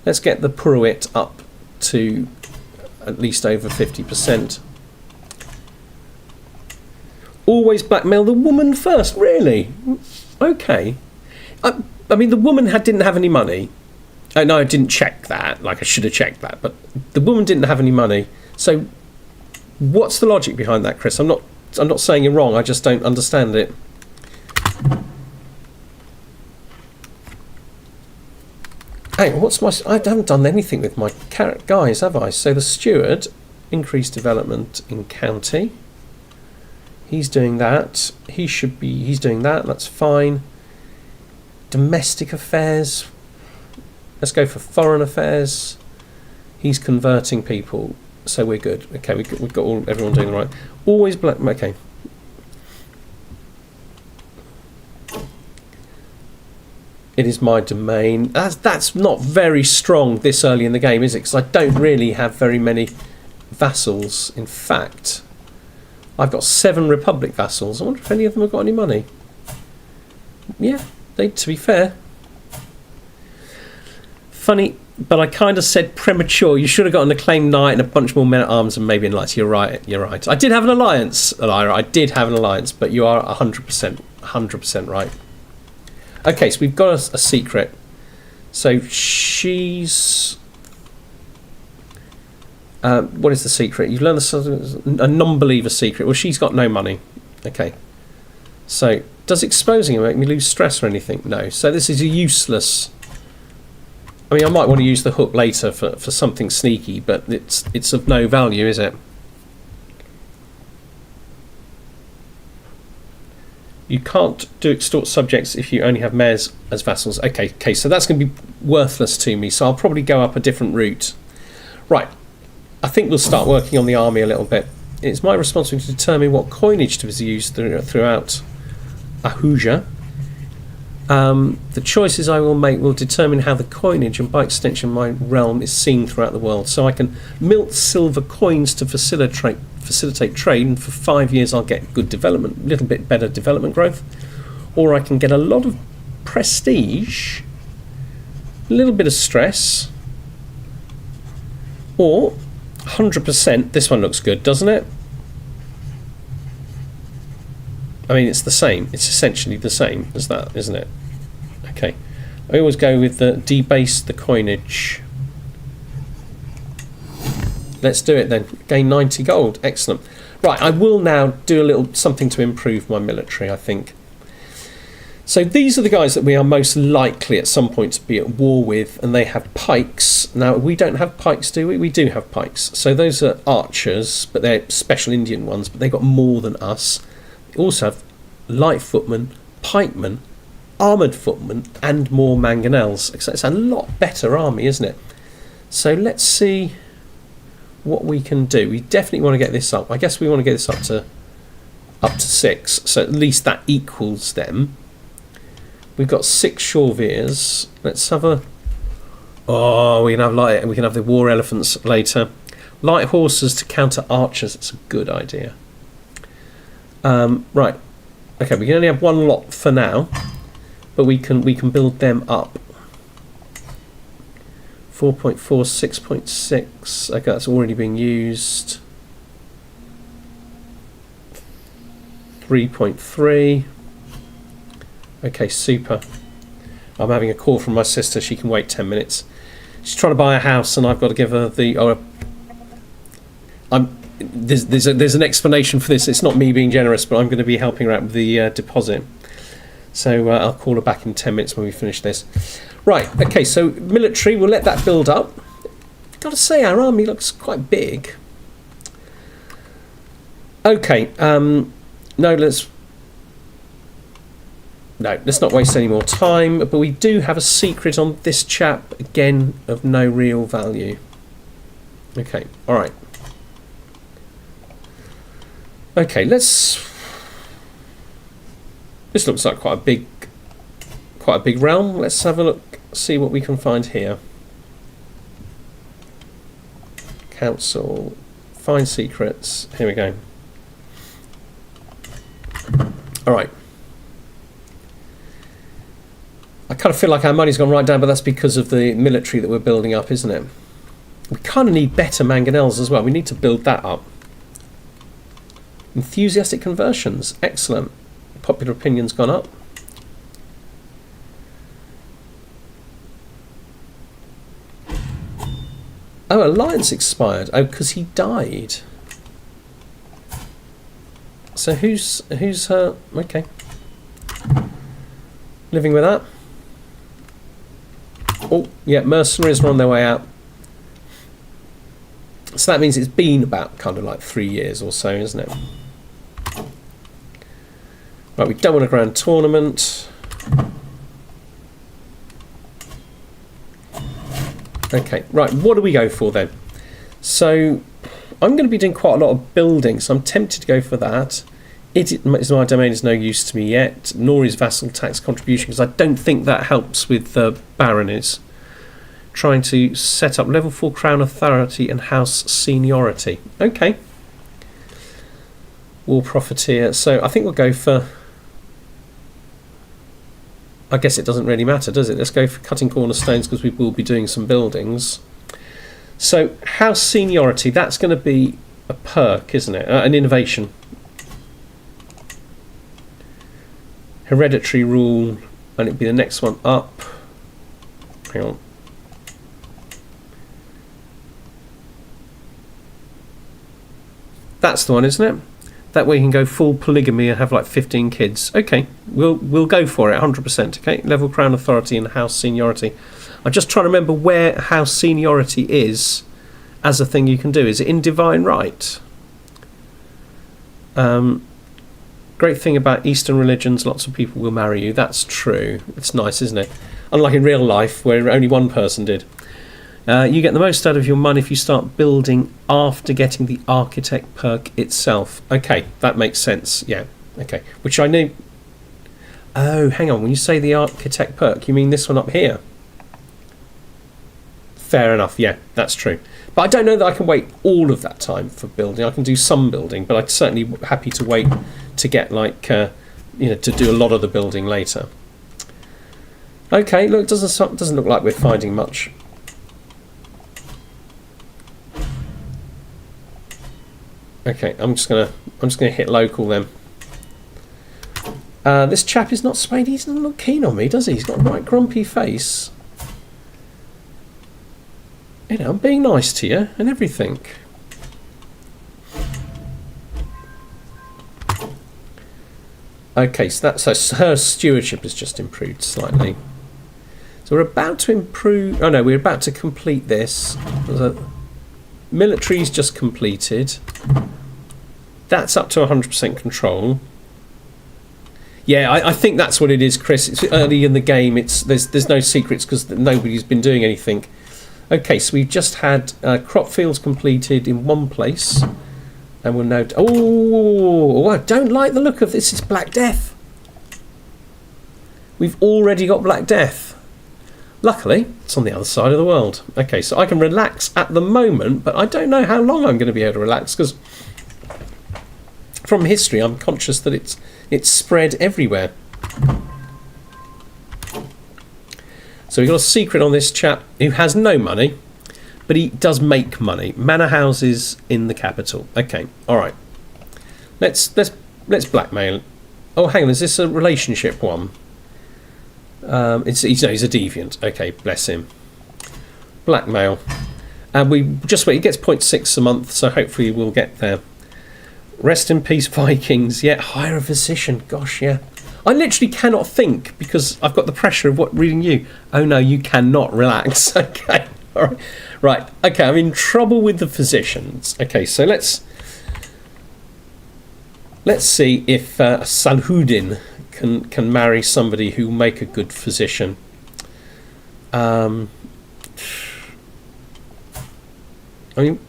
[SPEAKER 1] Let's get the Puruit up to at least over 50%. Always blackmail the woman first, really? Okay. I mean, the woman didn't have any money. No, I didn't check that. Like, I should have checked that. But the woman didn't have any money. So, what's the logic behind that, Chris? I'm not saying you're wrong. I just don't understand it. Hey, I haven't done anything with my guys, have I? So the steward, increased development in county. He's doing that. He's doing that. That's fine. Domestic affairs. Let's go for foreign affairs. He's converting people, so we're good. Okay, we've got everyone doing the right. Always black. Okay. It is my domain. That's not very strong this early in the game, is it? Because I don't really have very many vassals. In fact, I've got 7 Republic vassals. I wonder if any of them have got any money. Yeah, to be fair. Funny, but I kind of said premature. You should have got an acclaimed knight and a bunch more men at arms and maybe an alliance. You're right. You're right. I did have an alliance, Elira. I did have an alliance, but you are 100% right. Okay, so we've got a secret. So she's... what is the secret? You've learned a non-believer secret. Well, she's got no money. Okay. So, does exposing her make me lose stress or anything? No. So this is a useless... I mean, I might want to use the hook later for something sneaky, but it's of no value, is it? You can't do extort subjects if you only have mayors as vassals. Okay, so that's going to be worthless to me, so I'll probably go up a different route. Right, I think we'll start working on the army a little bit. It's my responsibility to determine what coinage to be used throughout Ahuja. The choices I will make will determine how the coinage and by extension my realm is seen throughout the world. So I can mint silver coins to facilitate trade, and for 5 years I'll get good development, a little bit better development growth, or I can get a lot of prestige, a little bit of stress, or 100%. This one looks good, doesn't it? I mean, it's the same. It's essentially the same as that, isn't it? Okay. I always go with the debase the coinage. Let's do it then. Gain 90 gold. Excellent. Right, I will now do a little something to improve my military, I think. So these are the guys that we are most likely at some point to be at war with, and they have pikes. Now, we don't have pikes, do we? We do have pikes. So those are archers, but they're special Indian ones, but they've got more than us. We also have light footmen, pikemen, armoured footmen, and more mangonels. It's a lot better army, isn't it? So let's see what we can do. We definitely want to get this up. I guess we want to get this up to 6, so at least that equals them. We've got 6 Shorveers. Let's have a... Oh, we can have the war elephants later. Light horses to counter archers. It's a good idea. Right. Okay, we can only have 1 lot for now, but we can build them up. 4.4, 6.6. Okay, that's already being used. 3.3. Okay, super. I'm having a call from my sister. She can wait 10 minutes. She's trying to buy a house, and I've got to give her the... there's an explanation for this. It's not me being generous, but I'm going to be helping her out with the deposit. So I'll call her back in 10 minutes when we finish this. Right, okay, so military, we'll let that build up. I've got to say, our army looks quite big. Okay, let's not waste any more time, but we do have a secret on this chap, again, of no real value. Okay, alright. Okay, this looks like quite a big realm. Let's have a look, see what we can find here. Council, find secrets. Here we go. Alright. I kind of feel like our money's gone right down, but that's because of the military that we're building up, isn't it? We kind of need better mangonels as well. We need to build that up. Enthusiastic conversions. Excellent. Popular opinion's gone up. Oh, alliance expired. Oh, because he died. So who's her? Okay. Living with that. Oh, yeah, mercenaries are on their way out. So that means it's been about kind of like 3 years or so, isn't it? Right, we don't want a grand tournament. Okay, right, what do we go for then? So I'm going to be doing quite a lot of building, so I'm tempted to go for that. My domain is no use to me yet, nor is vassal tax contribution, because I don't think that helps with the baronies. Trying to set up level 4 crown authority and house seniority. Okay. War profiteer. So I think we'll go for... I guess it doesn't really matter, does it? Let's go for cutting cornerstones because we will be doing some buildings. So house seniority, that's going to be a perk, isn't it? An innovation. Hereditary rule, and it'd be the next one up. Hang on. That's the one, isn't it? That way you can go full polygamy and have like 15 kids. Okay, we'll go for it, 100%. Okay, level crown authority and house seniority. I'm just trying to remember where house seniority is as a thing you can do. Is it in divine right? Great thing about Eastern religions, lots of people will marry you. That's true. It's nice, isn't it? Unlike in real life where only one person did. You get the most out of your money if you start building after getting the architect perk itself. Okay, that makes sense. Yeah, okay. Which I knew. Oh, hang on. When you say the architect perk, you mean this one up here? Fair enough. Yeah, that's true. But I don't know that I can wait all of that time for building. I can do some building, but I'm certainly happy to wait to get like, to do a lot of the building later. Okay, look, it doesn't look like we're finding much. Okay, I'm just gonna hit local then. This chap is not sprayed. He doesn't look keen on me, does he? He's got a right grumpy face. I'm being nice to you and everything. Okay, so her stewardship has just improved slightly. So we're about to improve. Oh no, we're about to complete this. Military's just completed. That's up to 100% control. Yeah, I think that's what it is, Chris. It's early in the game. There's no secrets because nobody's been doing anything. Okay, so we've just had crop fields completed in one place, and we'll now. Oh, I don't like the look of this. It's Black Death. We've already got Black Death. Luckily, it's on the other side of the world. Okay, so I can relax at the moment, but I don't know how long I'm going to be able to relax because from history, I'm conscious that it's spread everywhere. So we've got a secret on this chap who has no money, but he does make money. Manor houses in the capital. Okay, all right. Let's blackmail. Oh, hang on. Is this a relationship one? He's a deviant. Okay, bless him. Blackmail. And we just wait. He gets 0.6 a month, so hopefully we'll get there. Rest in peace, Vikings. Yeah, hire a physician. Gosh, yeah. I literally cannot think because I've got the pressure of reading you. Oh no, you cannot relax. Okay, all right, right. Okay, I'm in trouble with the physicians. Okay, so let's see if Salhuddin can marry somebody who will make a good physician. I mean,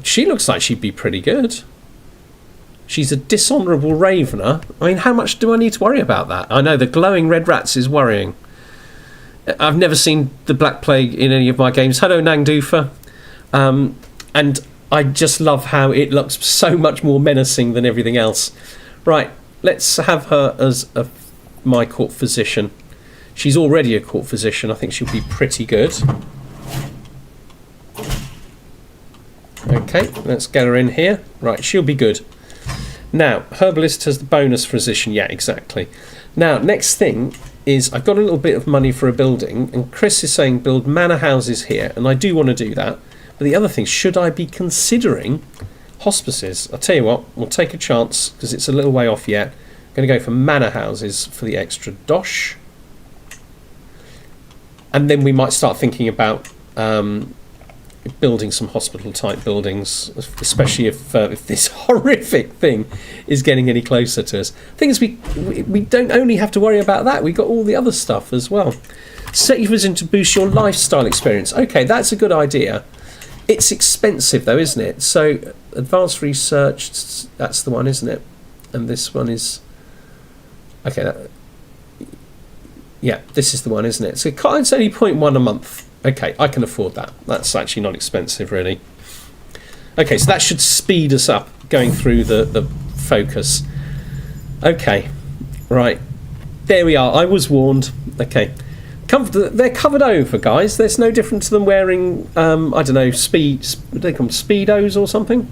[SPEAKER 1] she looks like she'd be pretty good. She's a dishonourable ravener. I mean, how much do I need to worry about that? I know the glowing red rats is worrying. I've never seen the Black Plague in any of my games. Hello, Nangdufa. And I just love how it looks so much more menacing than everything else. Right, let's have her as my court physician. She's already a court physician. I think she'll be pretty good. Okay, let's get her in here. Right, she'll be good. Now, herbalist has the bonus physician. Yeah, exactly. Now, next thing is I've got a little bit of money for a building, and Chris is saying build manor houses here, and I do want to do that. But the other thing, should I be considering hospices? I'll tell you what, we'll take a chance because it's a little way off yet. I'm going to go for manor houses for the extra dosh. And then we might start thinking about building some hospital-type buildings, especially if this horrific thing is getting any closer to us. The thing is, we don't only have to worry about that. We've got all the other stuff as well. Set your vision to boost your lifestyle experience. Okay, that's a good idea. It's expensive, though, isn't it? So, advanced research, that's the one, isn't it? And this one is... Okay, yeah, this is the one, isn't it? So, it's only 0.1 a month. Okay, I can afford that. That's actually not expensive, really. Okay, so that should speed us up going through the focus. Okay, right. There we are. I was warned. Okay. They're covered over, guys. There's no difference to them wearing, I don't know, they call them Speedos or something.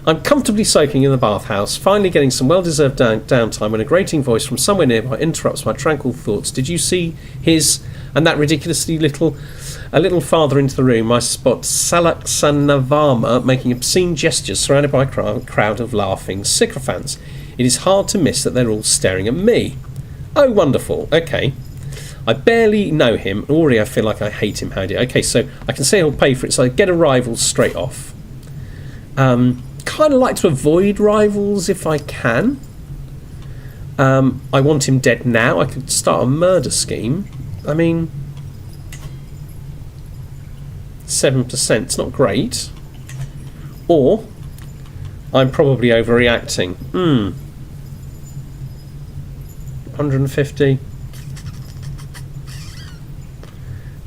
[SPEAKER 1] I'm comfortably soaking in the bathhouse, finally getting some well-deserved downtime when a grating voice from somewhere nearby interrupts my tranquil thoughts. Did you see his... And that ridiculously a little farther into the room, I spot Salaksanavama making obscene gestures surrounded by a crowd of laughing sycophants. It is hard to miss that they're all staring at me. Oh, wonderful. Okay. I barely know him. Already I feel like I hate him. How do you... Okay, so I can say he'll pay for it, so I get a rival straight off. Kind of like to avoid rivals if I can. I want him dead now. I could start a murder scheme. I mean, 7%, it's not great. Or, I'm probably overreacting. 150.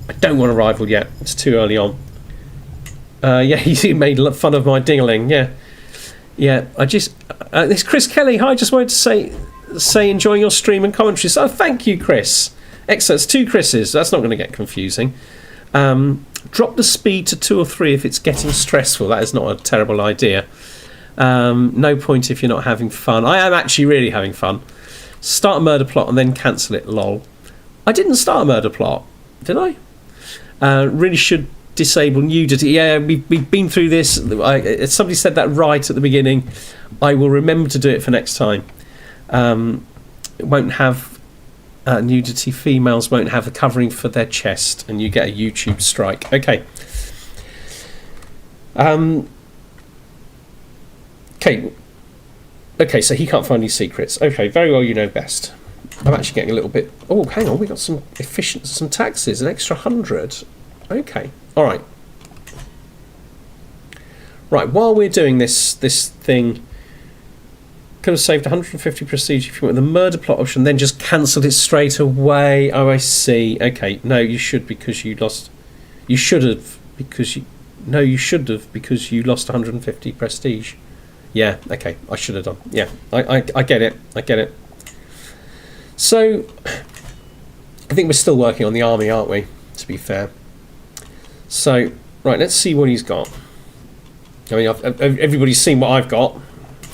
[SPEAKER 1] I don't want a rival yet. It's too early on. Yeah, he made fun of my dingling. Yeah. Yeah, I just... it's Chris Kelly. Hi, I just wanted to say enjoying your stream and commentary. So, thank you, Chris. Excellent. It's two Chris's. That's not going to get confusing. Drop the speed to 2 or 3 if it's getting stressful. That is not a terrible idea. No point if you're not having fun. I am actually really having fun. Start a murder plot and then cancel it. Lol. I didn't start a murder plot, did I? Really should disable nudity. Yeah, we've been through this. Somebody said that right at the beginning. I will remember to do it for next time. It won't have... nudity. Females won't have a covering for their chest, and you get a YouTube strike. Okay. Okay, so he can't find any secrets. Okay, very well, you know best. I'm actually getting a little bit... Oh, hang on, we got some taxes, an extra 100. Okay, all right. Right, while we're doing this thing... Could have saved 150 prestige if you went with the murder plot option, then just cancelled it straight away. Oh, I see. Okay, no, you should because you lost. You should have because you. No, you should have because you lost 150 prestige. Yeah. Okay, I should have done. Yeah, I get it. I get it. So, I think we're still working on the army, aren't we? To be fair. So, right, let's see what he's got. I mean, everybody's seen what I've got.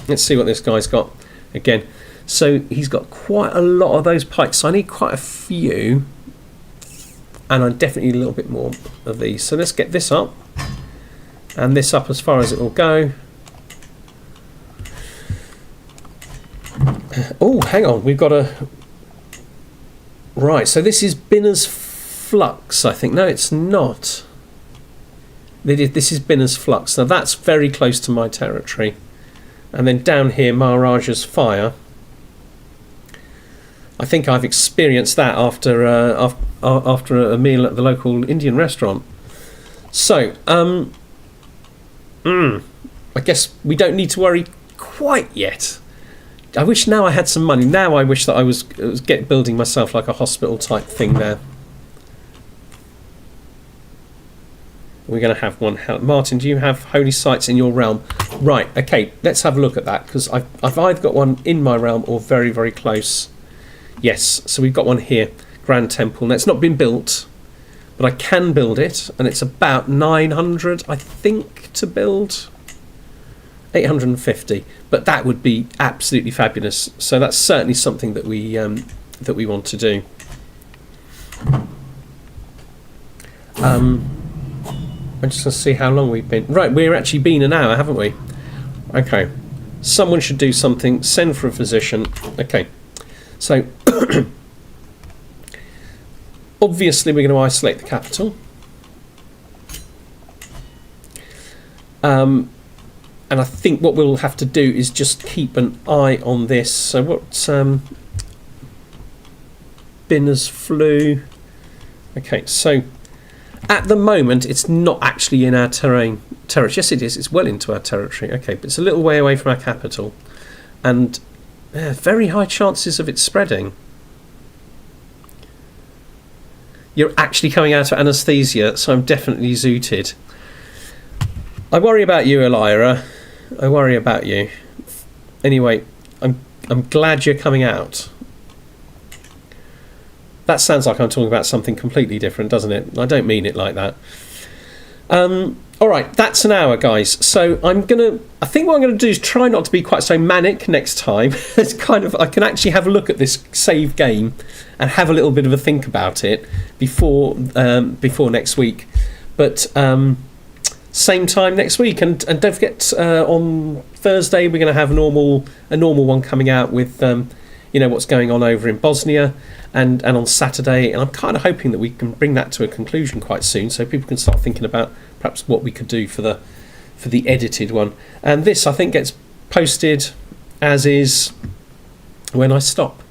[SPEAKER 1] Let's see what this guy's got again. So he's got quite a lot of those pikes. So I need quite a few. And I definitely need a little bit more of these. So let's get this up. and this up as far as it will go. Oh, hang on, we've got a... Right, so this is Binner's Flux, I think. No, it's not. This is Binner's Flux. Now, that's very close to my territory. And then down here, Maharaja's Fire. I think I've experienced that after after a meal at the local Indian restaurant. So, I guess we don't need to worry quite yet. I wish now I had some money. Now I wish that I was building myself like a hospital type thing there. We're going to have one. Martin, do you have holy sites in your realm? Right, okay, let's have a look at that, because I've either got one in my realm or very, very close. Yes, so we've got one here, Grand Temple. Now, it's not been built, but I can build it, and it's about 900, I think, to build. 850, but that would be absolutely fabulous. So that's certainly something that we want to do. I'm just going to see how long we've been. Right, we're actually been an hour, haven't we? Okay. Someone should do something. Send for a physician. Okay. So, obviously we're going to isolate the capital. And I think what we'll have to do is just keep an eye on this. So what's Binner's Flu? Okay, so at the moment it's not actually in our territory. Yes, it is. It's well into our territory. Okay, but it's a little way away from our capital, and very high chances of it spreading. You're actually coming out of anaesthesia, so I'm definitely zooted. I worry about you, Elira. I worry about you. Anyway, I'm glad you're coming out. That sounds like I'm talking about something completely different, doesn't it? I don't mean it like that. All right, that's an hour, guys. So I think what I'm going to do is try not to be quite so manic next time. It's kind of, I can actually have a look at this save game and have a little bit of a think about it before next week. But same time next week, and don't forget, on Thursday we're going to have a normal one coming out with what's going on over in Bosnia, and on Saturday, and I'm kind of hoping that we can bring that to a conclusion quite soon, so people can start thinking about perhaps what we could do for the edited one. And this, I think, gets posted as is when I stop.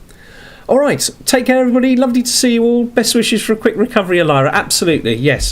[SPEAKER 1] All right, take care, everybody. Lovely to see you all. Best wishes for a quick recovery, Elira. Absolutely, yes.